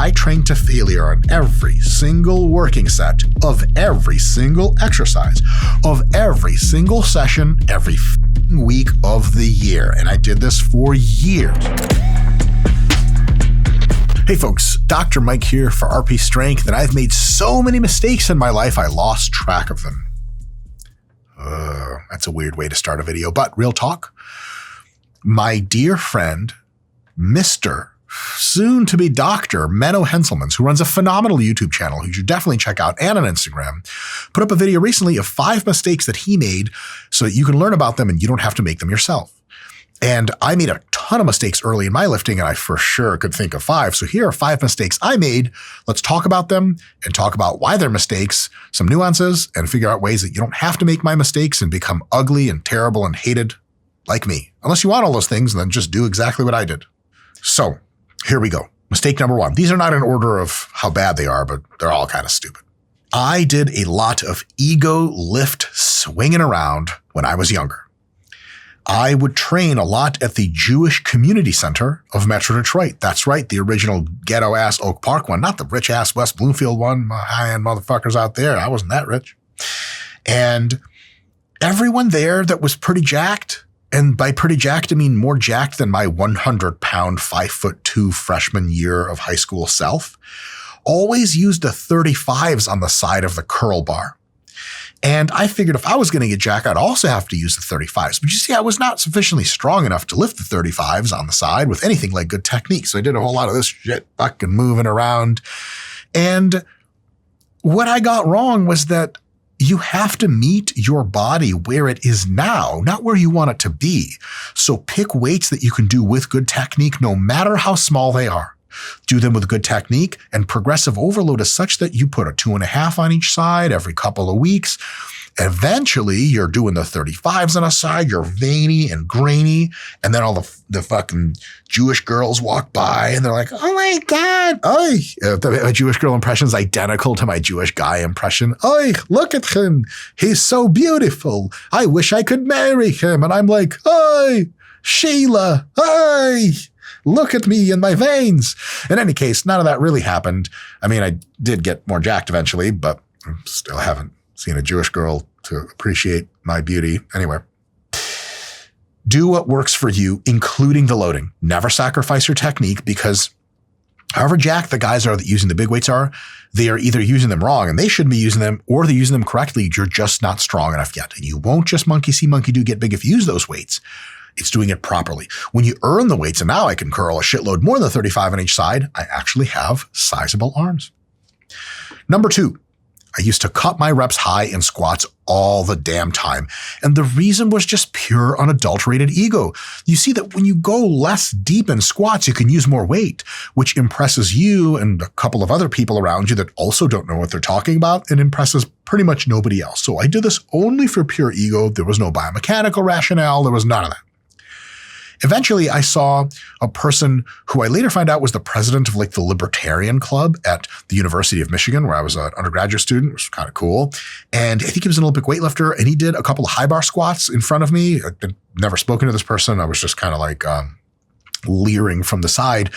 I trained to failure on every single working set of every single exercise of every single session every week of the year. And I did this for years. Hey folks, Dr. Mike here for RP Strength, and I've made so many mistakes in my life I lost track of them. That's a weird way to start a video, but real talk. My dear friend, Mr. soon-to-be Dr. Menno Henselmans, who runs a phenomenal YouTube channel, who you should definitely check out, and on Instagram, put up a video recently of 5 mistakes that he made so that you can learn about them and you don't have to make them yourself. And I made a ton of mistakes early in my lifting, and I for sure could think of 5. So here are 5 mistakes I made. Let's talk about them and talk about why they're mistakes, some nuances, and figure out ways that you don't have to make my mistakes and become ugly and terrible and hated like me. Unless you want all those things, then just do exactly what I did. So here we go. Mistake number 1. These are not in order of how bad they are, but they're all kind of stupid. I did a lot of ego lift swinging around when I was younger. I would train a lot at the Jewish Community Center of Metro Detroit. That's right, the original ghetto-ass Oak Park one, not the rich-ass West Bloomfield one, high-end motherfuckers out there. I wasn't that rich. And everyone there that was pretty jacked, and by pretty jacked, I mean more jacked than my 100-pound, 5'2" freshman year of high school self, always used the 35s on the side of the curl bar. And I figured if I was going to get jacked, I'd also have to use the 35s. But you see, I was not sufficiently strong enough to lift the 35s on the side with anything like good technique. So I did a whole lot of this shit, fucking moving around. And what I got wrong was that you have to meet your body where it is now, not where you want it to be. So pick weights that you can do with good technique, no matter how small they are. Do them with good technique, and progressive overload is such that you put a 2.5 on each side every couple of weeks. Eventually, you're doing the 35s on a side, you're veiny and grainy, and then all the fucking Jewish girls walk by and they're like, oh my God, oi. The Jewish girl impression is identical to my Jewish guy impression. Oi, look at him. He's so beautiful. I wish I could marry him. And I'm like, oi, Sheila, oi. Look at me in my veins. In any case, none of that really happened. I mean, I did get more jacked eventually, but I still haven't seen a Jewish girl to appreciate my beauty. Anyway, do what works for you, including the loading. Never sacrifice your technique, because however jacked the guys are that using the big weights are, they are either using them wrong and they shouldn't be using them, or they're using them correctly. You're just not strong enough yet. And you won't just monkey see, monkey do, get big if you use those weights. It's doing it properly. When you earn the weights, and now I can curl a shitload more than 35 on each side, I actually have sizable arms. Number 2, I used to cut my reps high in squats all the damn time. And the reason was just pure unadulterated ego. You see that when you go less deep in squats, you can use more weight, which impresses you and a couple of other people around you that also don't know what they're talking about, and impresses pretty much nobody else. So I did this only for pure ego. There was no biomechanical rationale. There was none of that. Eventually, I saw a person who I later found out was the president of like the Libertarian Club at the University of Michigan, where I was an undergraduate student, which was kind of cool. And I think he was an Olympic weightlifter, and he did a couple of high bar squats in front of me. I'd never spoken to this person. I was just kind of like leering from the side,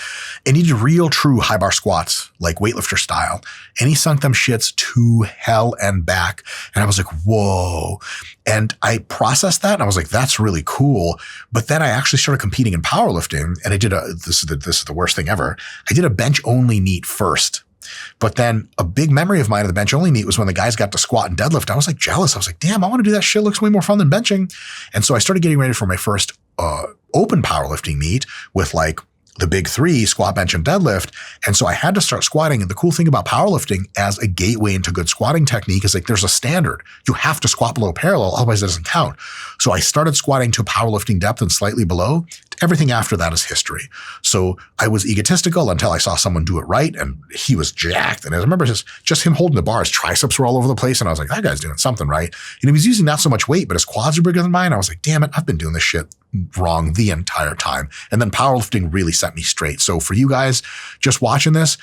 and he did real true high bar squats, like weightlifter style. And he sunk them shits to hell and back. And I was like, whoa. And I processed that and I was like, that's really cool. But then I actually started competing in powerlifting, and I did this is the worst thing ever. I did a bench only meet first. But then a big memory of mine of the bench only meet was when the guys got to squat and deadlift. I was like jealous. I was like, damn, I want to do that shit. It looks way more fun than benching. And so I started getting ready for my first open powerlifting meet with like the big 3, squat, bench, and deadlift. And so I had to start squatting. And the cool thing about powerlifting as a gateway into good squatting technique is like there's a standard. You have to squat below parallel, otherwise it doesn't count. So I started squatting to powerlifting depth and slightly below. Everything after that is history. So I was egotistical until I saw someone do it right, and he was jacked. And I remember just him holding the bar, his triceps were all over the place. And I was like, that guy's doing something right. And he was using not so much weight, but his quads are bigger than mine. I was like, damn it, I've been doing this shit wrong the entire time. And then powerlifting really set me straight. So for you guys just watching this,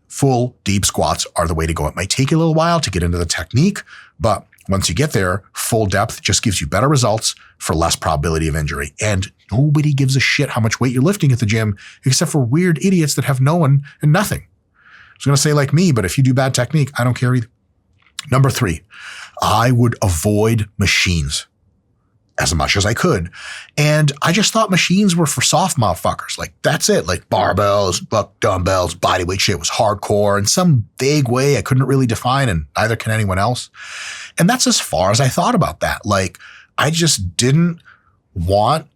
full deep squats are the way to go. It might take you a little while to get into the technique, but once you get there, full depth just gives you better results for less probability of injury. And nobody gives a shit how much weight you're lifting at the gym, except for weird idiots that have no one and nothing. was going to say like me, but if you do bad technique, I don't care either. Number 3, I would avoid machines as much as I could. And I just thought machines were for soft motherfuckers. Like, that's it. Like barbells, buck dumbbells, bodyweight shit was hardcore in some vague way I couldn't really define, and neither can anyone else. And that's as far as I thought about that. Like, I just didn't want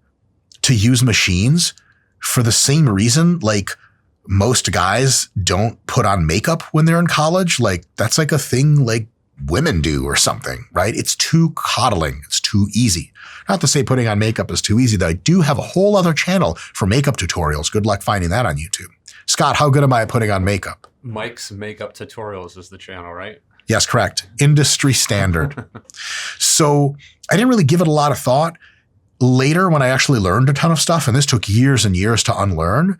to use machines for the same reason, like, most guys don't put on makeup when they're in college. Like, that's like a thing like women do or something, right? It's too coddling. It's too easy. Not to say putting on makeup is too easy, though. I do have a whole other channel for makeup tutorials. Good luck finding that on YouTube. Scott, how good am I at putting on makeup? Mike's Makeup Tutorials is the channel, right? Yes, correct. Industry standard. So I didn't really give it a lot of thought. Later, when I actually learned a ton of stuff, and this took years and years to unlearn,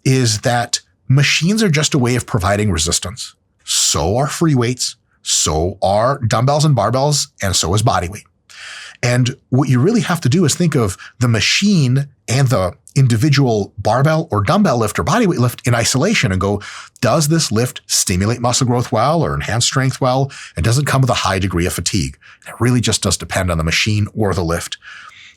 is that machines are just a way of providing resistance. So are free weights, so are dumbbells and barbells, and so is body weight. And what you really have to do is think of the machine and the individual barbell or dumbbell lift or bodyweight lift in isolation and go, does this lift stimulate muscle growth well or enhance strength well? And does it come with a high degree of fatigue? It really just does depend on the machine or the lift.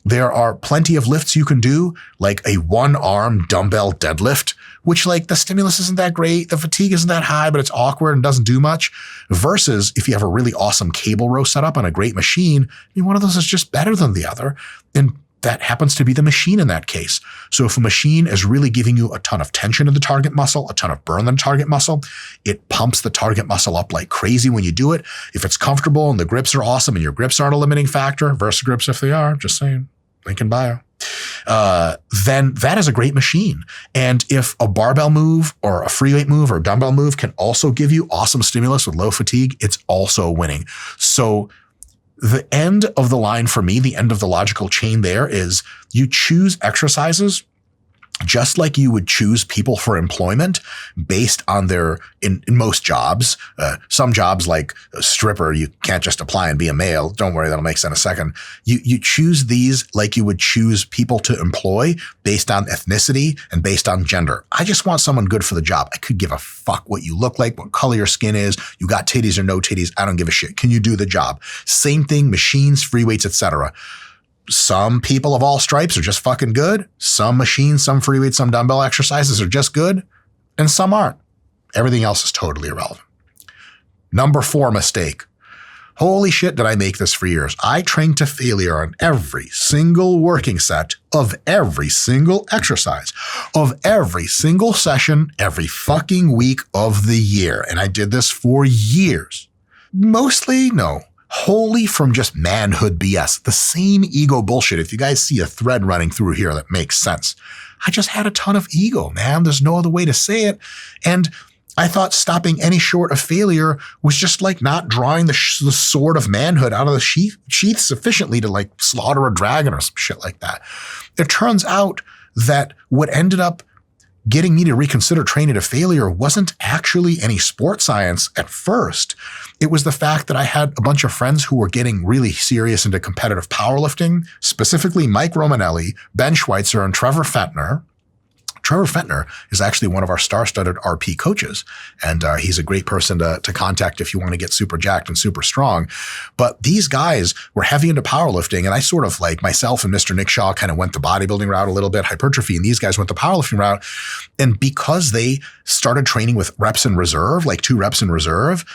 There are plenty of lifts you can do, like a one-arm dumbbell deadlift, which like the stimulus isn't that great, the fatigue isn't that high, but it's awkward and doesn't do much, versus if you have a really awesome cable row set up on a great machine, one of those is just better than the other. And that happens to be the machine in that case. So if a machine is really giving you a ton of tension in the target muscle, a ton of burn in the target muscle, it pumps the target muscle up like crazy when you do it. If it's comfortable and the grips are awesome and your grips aren't a limiting factor, Versa grips if they are, just saying, link in bio, then that is a great machine. And if a barbell move or a free weight move or a dumbbell move can also give you awesome stimulus with low fatigue, it's also winning. So the end of the line for me, the end of the logical chain there is you choose exercises just like you would choose people for employment based on their, in most jobs, some jobs like a stripper, you can't just apply and be a male. Don't worry, that'll make sense in a second. You choose these like you would choose people to employ based on ethnicity and based on gender. I just want someone good for the job. I could give a fuck what you look like, what color your skin is, you got titties or no titties. I don't give a shit. Can you do the job? Same thing, machines, free weights, etc. Some people of all stripes are just fucking good. Some machines, some free weights, some dumbbell exercises are just good, and some aren't. Everything else is totally irrelevant. Number 4 mistake. Holy shit, did I make this for years. I trained to failure on every single working set of every single exercise, of every single session, every fucking week of the year. And I did this for years. Mostly, no. Wholly from just manhood BS, the same ego bullshit. If you guys see a thread running through here that makes sense, I just had a ton of ego, man. There's no other way to say it. And I thought stopping any short of failure was just like not drawing the sword of manhood out of the sheath sufficiently to like slaughter a dragon or some shit like that. It turns out that what ended up getting me to reconsider training to failure wasn't actually any sport science at first. It was the fact that I had a bunch of friends who were getting really serious into competitive powerlifting, specifically Mike Romanelli, Ben Schweitzer, and Trevor Fentner. Trevor Fentner is actually one of our star-studded RP coaches, and he's a great person to contact if you want to get super jacked and super strong. But these guys were heavy into powerlifting, and I sort of like myself and Mr. Nick Shaw kind of went the bodybuilding route a little bit, hypertrophy, and these guys went the powerlifting route. And because they started training with reps in reserve, like 2 reps in reserve,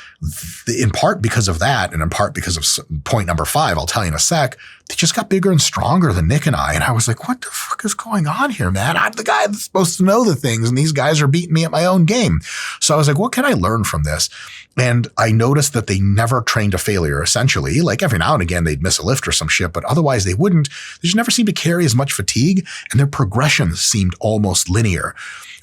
in part because of that, and in part because of point number 5, I'll tell you in a sec, they just got bigger and stronger than Nick and I. And I was like, what the fuck is going on here, man? I'm the guy that's supposed to know the things, and these guys are beating me at my own game. So I was like, what can I learn from this? And I noticed that they never trained to failure, essentially. Like every now and again, they'd miss a lift or some shit, but otherwise they wouldn't. They just never seemed to carry as much fatigue, and their progressions seemed almost linear.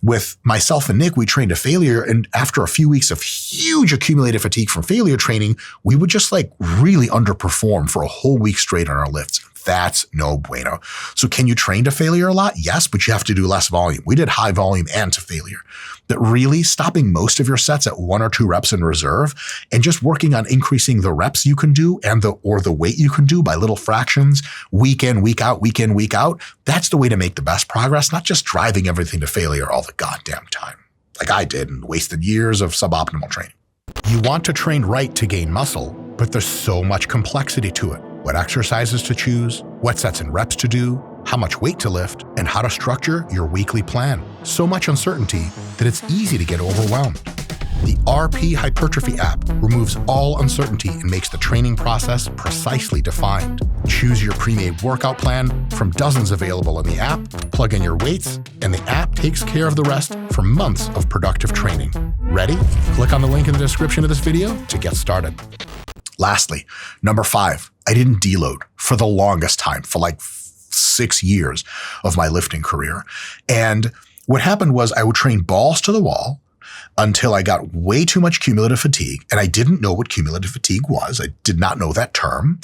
With myself and Nick, we trained to failure, and after a few weeks of huge accumulated fatigue from failure training, we would just like really underperform for a whole week straight on our lifts. That's no bueno. So can you train to failure a lot? Yes, but you have to do less volume. We did high volume and to failure. But really stopping most of your sets at 1 or 2 reps in reserve and just working on increasing the reps you can do and the weight you can do by little fractions, week in, week out, week in, week out. That's the way to make the best progress, not just driving everything to failure all the goddamn time. like I did and wasted years of suboptimal training. You want to train right to gain muscle, but there's so much complexity to it. What exercises to choose, what sets and reps to do, how much weight to lift, and how to structure your weekly plan. So much uncertainty that it's easy to get overwhelmed. The RP Hypertrophy app removes all uncertainty and makes the training process precisely defined. Choose your pre-made workout plan from dozens available in the app, plug in your weights, and the app takes care of the rest for months of productive training. Ready? Click on the link in the description of this video to get started. Lastly, number 5, I didn't deload for the longest time, for like 6 years of my lifting career. And what happened was I would train balls to the wall until I got way too much cumulative fatigue. And I didn't know what cumulative fatigue was. I did not know that term.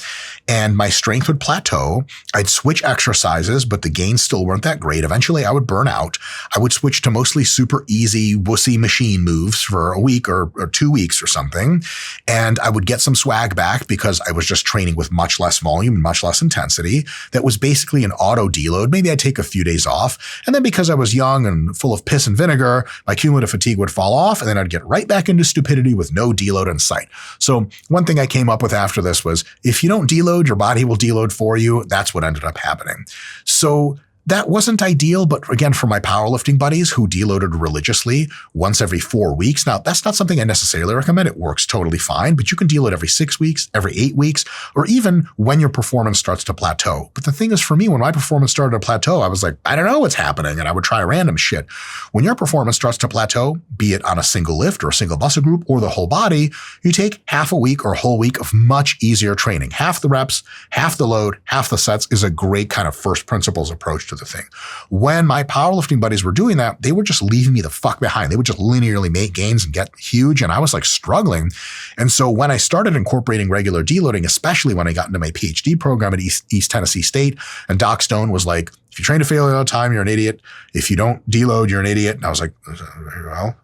And my strength would plateau. I'd switch exercises, but the gains still weren't that great. Eventually I would burn out. I would switch to mostly super easy wussy machine moves for a week or 2 weeks or something. And I would get some swag back because I was just training with much less volume and much less intensity. That was basically an auto deload. Maybe I'd take a few days off. And then because I was young and full of piss and vinegar, my cumulative fatigue would fall off, and then I'd get right back into stupidity with no deload in sight. So one thing I came up with after this was, if you don't deload, your body will deload for you. That's what ended up happening. So that wasn't ideal, but again, for my powerlifting buddies who deloaded religiously once every 4 weeks, now that's not something I necessarily recommend. It works totally fine, but you can deload every 6 weeks, every 8 weeks, or even when your performance starts to plateau. But the thing is, for me, when my performance started to plateau, I was like, I don't know what's happening, and I would try random shit. When your performance starts to plateau, be it on a single lift or a single muscle group or the whole body, you take half a week or a whole week of much easier training. Half the reps, half the load, half the sets is a great kind of first principles approach to the thing. When my powerlifting buddies were doing that, they were just leaving me the fuck behind. They would just linearly make gains and get huge, and I was like struggling. And so when I started incorporating regular deloading, especially when I got into my PhD program at East Tennessee State, and Doc Stone was like, if you train to failure all the time, you're an idiot. If you don't deload, you're an idiot. And I was like, well,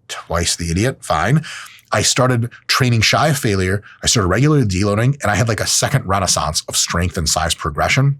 twice the idiot, fine. I started training shy of failure. I started regularly deloading, and I had like a second renaissance of strength and size progression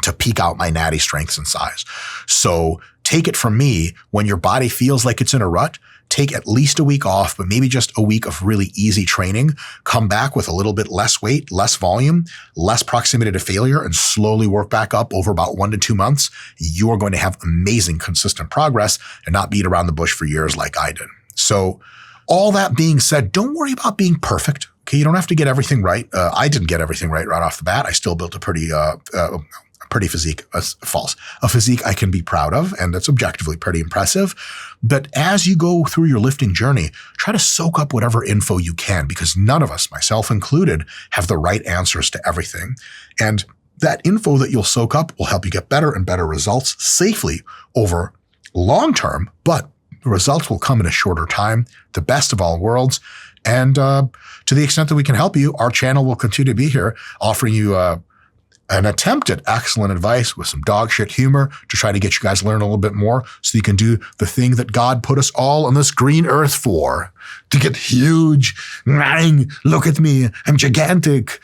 to peak out my natty strengths and size. So take it from me, when your body feels like it's in a rut, take at least a week off, but maybe just a week of really easy training. Come back with a little bit less weight, less volume, less proximity to failure, and slowly work back up over about 1 to 2 months. You are going to have amazing, consistent progress and not beat around the bush for years like I did. So all that being said, don't worry about being perfect. Okay, you don't have to get everything right. I didn't get everything right off the bat. I still built a pretty physique, a physique I can be proud of, and that's objectively pretty impressive. But as you go through your lifting journey, try to soak up whatever info you can, because none of us, myself included, have the right answers to everything. And that info that you'll soak up will help you get better and better results safely over long term, but the results will come in a shorter time, the best of all worlds. And to the extent that we can help you, our channel will continue to be here, offering you an attempt at excellent advice with some dog shit humor to try to get you guys to learn a little bit more so you can do the thing that God put us all on this green earth for, to get huge. Look at me, I'm gigantic.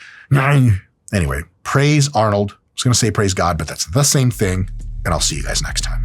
Anyway, praise Arnold. I was going to say praise God, but that's the same thing, and I'll see you guys next time.